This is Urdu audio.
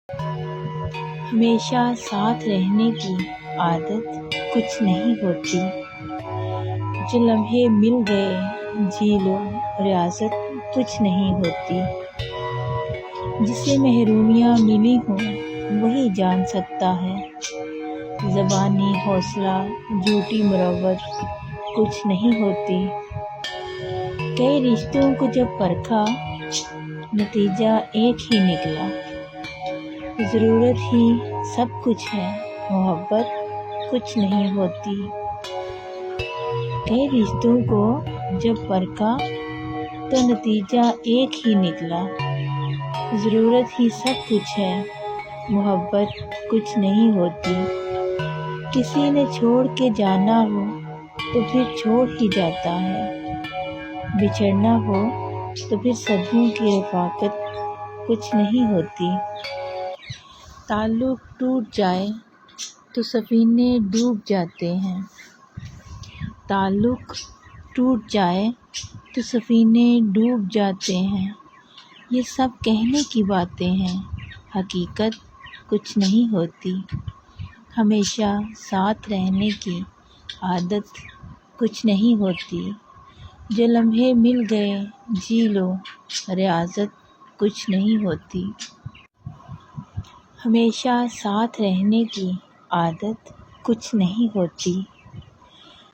ہمیشہ ساتھ رہنے کی عادت کچھ نہیں ہوتی، جو لمحے مل گئے جی لو ریاضت کچھ نہیں ہوتی۔ جسے محرومیاں ملی ہوں وہی جان سکتا ہے، زبانی حوصلہ جھوٹی مروت کچھ نہیں ہوتی۔ کئی رشتوں کو جب پرکھا نتیجہ ایک ہی نکلا، ضرورت ہی سب کچھ ہے محبت کچھ نہیں ہوتی۔ کئی رشتوں کو جب پرکھا تو نتیجہ ایک ہی نکلا، ضرورت ہی سب کچھ ہے محبت کچھ نہیں ہوتی۔ کسی نے چھوڑ کے جانا ہو تو پھر چھوڑ ہی جاتا ہے، بچھڑنا ہو تو پھر صدیوں کی رفاقت کچھ نہیں ہوتی۔ تعلق ٹوٹ جائے تو سفینے ڈوب جاتے ہیں، تعلق ٹوٹ جائے تو سفینے ڈوب جاتے ہیں۔ یہ سب کہنے کی باتیں ہیں، حقیقت کچھ نہیں ہوتی۔ ہمیشہ ساتھ رہنے کی عادت کچھ نہیں ہوتی، جو لمحے مل گئے جی لو ریاضت کچھ نہیں ہوتی۔ ہمیشہ ساتھ رہنے کی عادت کچھ نہیں ہوتی۔